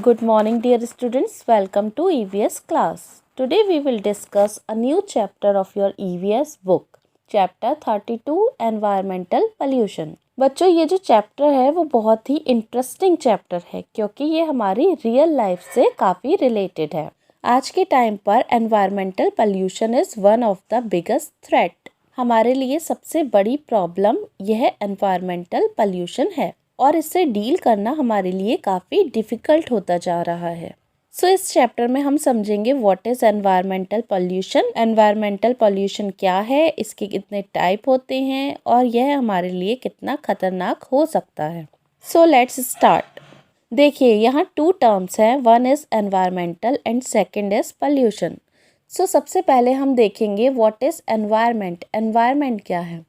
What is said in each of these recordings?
Good morning, dear students. Welcome to EVS class. Today we will discuss a new chapter of your EVS book, Chapter 32 Environmental Pollution. बच्चों, ये जो chapter है वो बहुत ही interesting chapter है क्योंकि ये हमारी रियल लाइफ से काफ़ी रिलेटेड है। आज के टाइम पर environmental pollution is one of the biggest threat. हमारे लिए सबसे बड़ी प्रॉब्लम यह एनवायरमेंटल पोल्यूशन है और इससे डील करना हमारे लिए काफ़ी डिफ़िकल्ट होता जा रहा है। सो इस चैप्टर में हम समझेंगे what is environmental pollution, environmental pollution क्या है, इसके कितने टाइप होते हैं और यह हमारे लिए कितना खतरनाक हो सकता है। So let's start. देखिए, यहाँ 2 टर्म्स हैं, one is environmental and second is pollution. So सबसे पहले हम देखेंगे व्हाट इज़ एनवायरमेंट। एनवायरमेंट क्या है?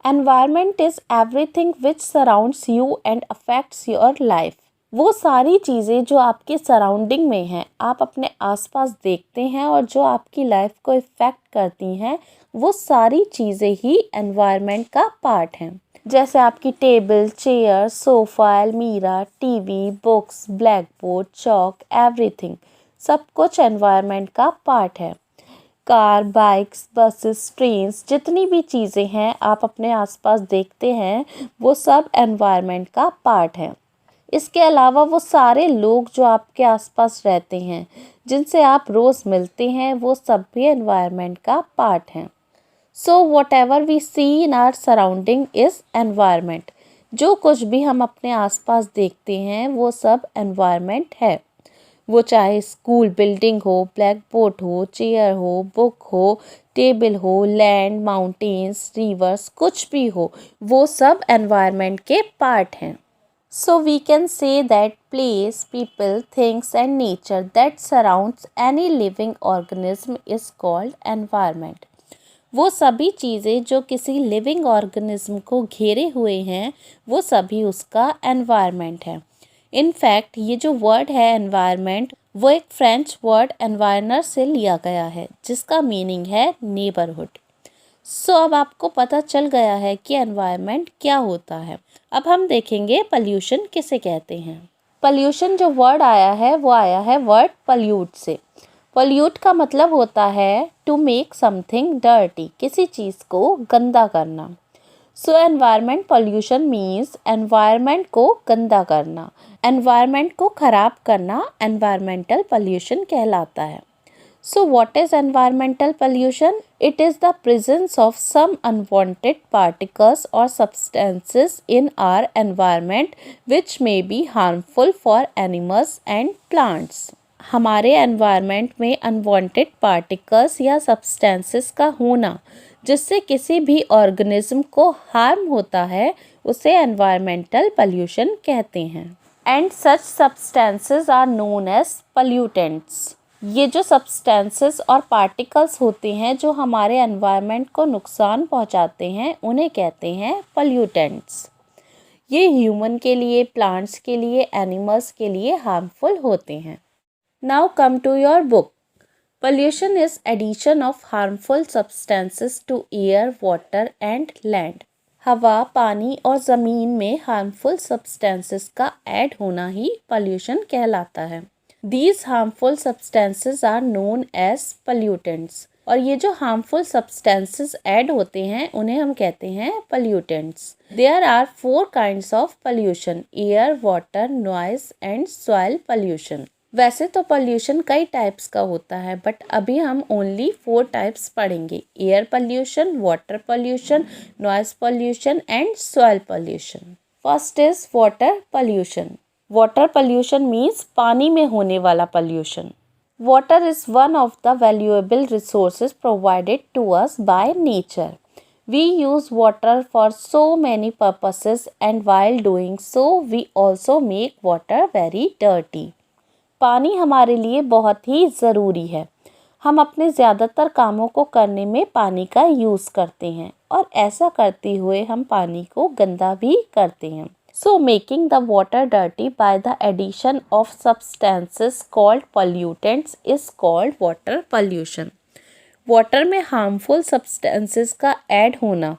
Environment is everything which surrounds you and affects your life. वो सारी चीज़ें जो आपके सराउंडिंग में हैं, आप अपने आसपास देखते हैं और जो आपकी लाइफ को इफ़ेक्ट करती हैं, वो सारी चीज़ें ही एनवायरनमेंट का पार्ट हैं। जैसे आपकी टेबल, चेयर, सोफ़ा, अलमीरा, TV, books, black board, chalk, everything, सब कुछ एनवायरनमेंट का पार्ट है। कार, बाइक्स, बसेस, ट्रेन्स, जितनी भी चीज़ें हैं आप अपने आसपास देखते हैं, वो सब एनवायरनमेंट का पार्ट है। इसके अलावा वो सारे लोग जो आपके आसपास रहते हैं, जिनसे आप रोज़ मिलते हैं, वो सब भी एनवायरनमेंट का पार्ट हैं। So whatever we see in our surrounding is environment. जो कुछ भी हम अपने आसपास देखते हैं, वो सब एनवायरनमेंट है। वो चाहे स्कूल बिल्डिंग हो, ब्लैक बोर्ड हो, चेयर हो, बुक हो, टेबल हो, लैंड, माउंटेन्स, रिवर्स, कुछ भी हो, वो सब एनवायरनमेंट के पार्ट हैं। So we can say that place, people, things and nature that surrounds any living organism is called environment. वो सभी चीज़ें जो किसी लिविंग ऑर्गेनिज्म को घेरे हुए हैं, वो सभी उसका एनवायरनमेंट है। इनफैक्ट ये जो वर्ड है एनवायरनमेंट, वो एक फ्रेंच वर्ड एनवायरनर से लिया गया है, जिसका मीनिंग है नेबरहुड। सो अब आपको पता चल गया है कि एनवायरनमेंट क्या होता है। अब हम देखेंगे पोल्यूशन किसे कहते हैं। पोल्यूशन जो वर्ड आया है वो आया है वर्ड पोल्यूट से। पोल्यूट का मतलब होता है टू मेक समथिंग डर्टी, किसी चीज़ को गंदा करना। सो एनवायरनमेंट पोल्यूशन मीन्स एनवायरनमेंट को गंदा करना, एनवायरनमेंट को ख़राब करना एनवायरमेंटल पोल्यूशन कहलाता है। So what is environmental pollution? It is the presence of some unwanted particles और substances in our environment which may be harmful for animals and plants. हमारे एनवायरनमेंट में अनवांटेड पार्टिकल्स या substances का होना जिससे किसी भी ऑर्गेनिज्म को हार्म होता है, उसे एनवायरमेंटल पोल्यूशन कहते हैं। And such substances are known as pollutants. ये जो सब्सटेंसेस और पार्टिकल्स होते हैं जो हमारे एनवायरनमेंट को नुकसान पहुंचाते हैं, उन्हें कहते हैं पोल्यूटेंट्स। ये ह्यूमन के लिए, प्लांट्स के लिए, एनिमल्स के लिए हार्मफुल होते हैं। Now come to your book. Pollution is addition of harmful substances to air, water and land. हवा, पानी और ज़मीन में harmful substances का ऐड होना ही pollution कहलाता है। These harmful substances are known as pollutants. और ये जो harmful substances ऐड होते हैं, उन्हें हम कहते हैं pollutants. There are 4 kinds of pollution: air, water, noise and soil pollution. वैसे तो पोल्यूशन कई टाइप्स का होता है, बट अभी हम ओनली 4 टाइप्स पढ़ेंगे: air pollution, water pollution, noise pollution and soil pollution. First is water pollution. Water pollution means पानी में होने वाला pollution. Water is one of the valuable resources provided to us by nature. We use water for so many purposes and while doing so we also make water very dirty. पानी हमारे लिए बहुत ही ज़रूरी है। हम अपने ज़्यादातर कामों को करने में पानी का यूज़ करते हैं और ऐसा करते हुए हम पानी को गंदा भी करते हैं। So making the water dirty by the addition of substances called pollutants is called water pollution. Water में हार्मफुल सब्सटेंसेस का ऐड होना,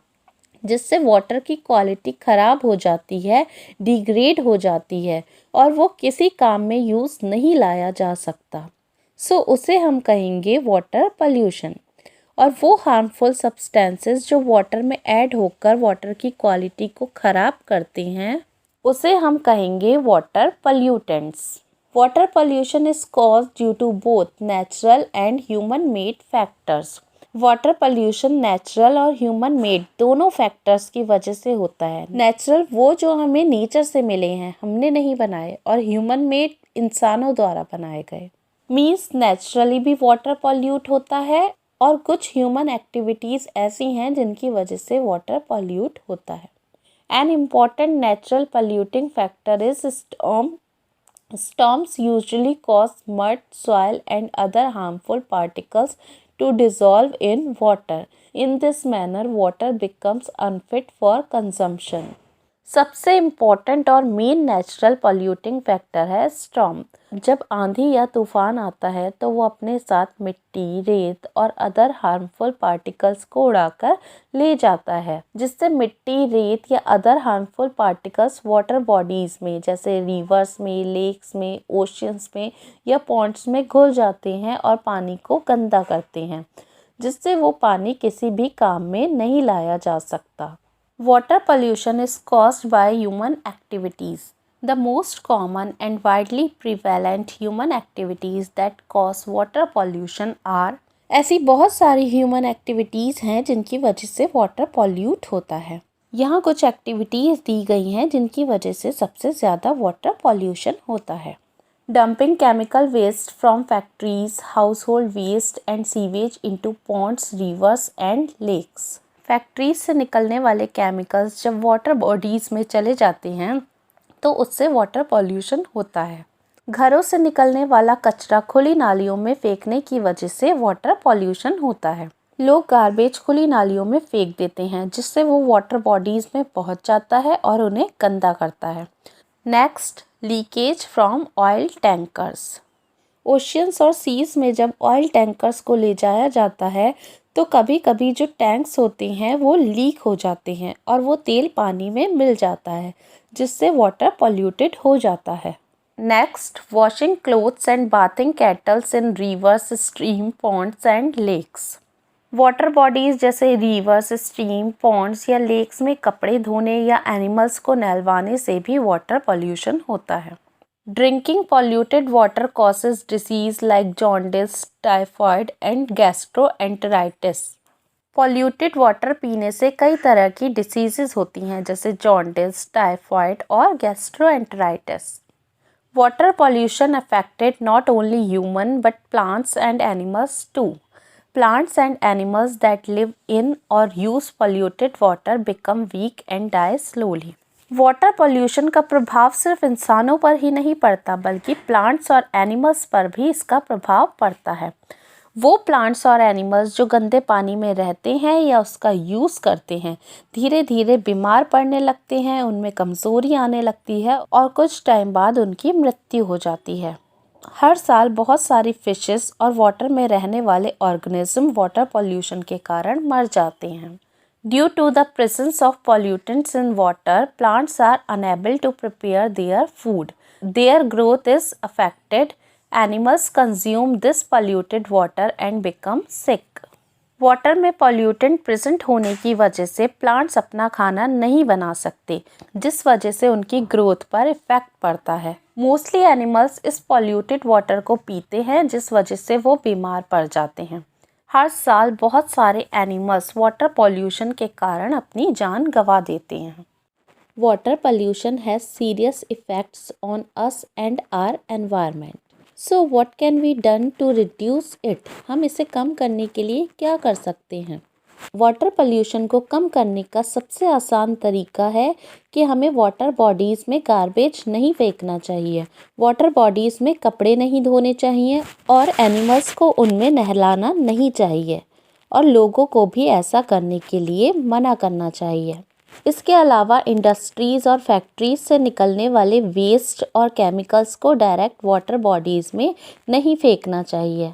जिससे वाटर की क्वालिटी ख़राब हो जाती है, डिग्रेड हो जाती है और वो किसी काम में यूज़ नहीं लाया जा सकता। सो उसे हम कहेंगे वाटर पॉल्यूशन। और वो हार्मफुल सब्सटेंसेस जो वाटर में ऐड होकर वाटर की क्वालिटी को ख़राब करते हैं, उसे हम कहेंगे water pollutants. Water pollution is caused due to both natural and human made factors. Water pollution natural और ह्यूमन मेड दोनों फैक्टर्स की वजह से होता है। नेचुरल वो जो हमें नेचर से मिले हैं, हमने नहीं बनाए, और ह्यूमन मेड इंसानों द्वारा बनाए गए। मीन्स नेचुरली भी वाटर पॉल्यूट होता है और कुछ ह्यूमन एक्टिविटीज़ ऐसी हैं जिनकी वजह से वाटर पॉल्यूट होता है। An important natural polluting factor is storm. Storms usually cause mud, soil, and other harmful particles to dissolve in water. In this manner, water becomes unfit for consumption. सबसे important और main natural polluting factor है storm. जब आंधी या तूफान आता है तो वो अपने साथ मिट्टी, रेत और अदर हार्मफुल पार्टिकल्स को उड़ाकर ले जाता है, जिससे मिट्टी, रेत या other harmful particles water bodies में जैसे रिवर्स में, लेक्स में, ओशियंस में या पॉन्ड्स में घुल जाते हैं और पानी को गंदा करते हैं, जिससे वो पानी किसी भी काम में नहीं लाया जा सकता। Water pollution is caused by human activities. The most common and widely prevalent human activities that cause water pollution are ऐसी बहुत सारी ह्यूमन एक्टिविटीज़ हैं जिनकी वजह से वाटर पॉल्यूट होता है। यहाँ कुछ एक्टिविटीज़ दी गई हैं जिनकी वजह से सबसे ज़्यादा वाटर पॉल्यूशन होता है। Dumping chemical waste from factories, household waste and sewage into ponds, rivers and lakes. Factories से निकलने वाले केमिकल्स जब वाटर बॉडीज़ में चले जाते हैं तो उससे वाटर पॉल्यूशन होता है। घरों से निकलने वाला कचरा खुली नालियों में फेंकने की वजह से वाटर पॉल्यूशन होता है। लोग गार्बेज खुली नालियों में फेंक देते हैं, जिससे वो वाटर बॉडीज़ में पहुंच जाता है और उन्हें गंदा करता है। Next, leakage from oil tankers. Oceans और सीज में जब ऑयल टैंकर्स को ले जाया जाता है तो कभी कभी जो टैंक्स होते हैं वो लीक हो जाते हैं और वो तेल पानी में मिल जाता है, जिससे वाटर पॉल्यूटेड हो जाता है। Next, washing clothes and bathing cattles in rivers, stream, ponds and lakes. Water bodies जैसे रिवर्स, स्ट्रीम, पॉन्ड्स या लेक्स में कपड़े धोने या एनिमल्स को नहलवाने से भी वाटर पॉल्यूशन होता है। Drinking polluted water causes disease like jaundice, typhoid and gastroenteritis. Polluted water पीने से कई तरह की डिसीजेस होती हैं जैसे जॉन्डिस, टाइफॉइड और gastroenteritis. Water pollution affected not only human but plants and animals too. Plants and animals that live in or use polluted water become weak and die slowly. Water pollution का प्रभाव सिर्फ इंसानों पर ही नहीं पड़ता बल्कि plants और एनिमल्स पर भी इसका प्रभाव पड़ता है। वो प्लांट्स और एनिमल्स जो गंदे पानी में रहते हैं या उसका यूज़ करते हैं धीरे धीरे बीमार पड़ने लगते हैं, उनमें कमज़ोरी आने लगती है और कुछ टाइम बाद उनकी मृत्यु हो जाती है। हर साल बहुत सारी फिशेस और वाटर में रहने वाले ऑर्गेनिज्म वाटर पॉल्यूशन के कारण मर जाते हैं। Due to the presence of pollutants in water, plants are unable to prepare their food. Their growth is affected. Animals consume this polluted water and become sick. Water में pollutant present होने की वजह से प्लांट्स अपना खाना नहीं बना सकते, जिस वजह से उनकी ग्रोथ पर इफ़ेक्ट पड़ता है। मोस्टली एनिमल्स इस पॉल्यूटेड वाटर को पीते हैं, जिस वजह से वो बीमार पड़ जाते हैं। हर साल बहुत सारे एनिमल्स वाटर पॉल्यूशन के कारण अपनी जान गंवा देते हैं। Water pollution has serious effects on us and our environment. So what can we done to reduce it? हम इसे कम करने के लिए क्या कर सकते हैं? वाटर पॉल्यूशन को कम करने का सबसे आसान तरीका है कि हमें वाटर बॉडीज़ में गार्बेज नहीं फेंकना चाहिए, वाटर बॉडीज़ में कपड़े नहीं धोने चाहिए और एनिमल्स को उनमें नहलाना नहीं चाहिए और लोगों को भी ऐसा करने के लिए मना करना चाहिए। इसके अलावा इंडस्ट्रीज़ और फैक्ट्रीज से निकलने वाले वेस्ट और केमिकल्स को डायरेक्ट वाटर बॉडीज़ में नहीं फेंकना चाहिए।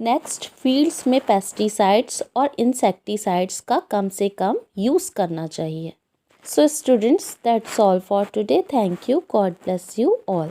नेक्स्ट, फील्ड्स में पेस्टिसाइड्स और इंसेक्टिसाइड्स का कम से कम यूज़ करना चाहिए. So students, that's all for today. Thank you. God bless you all.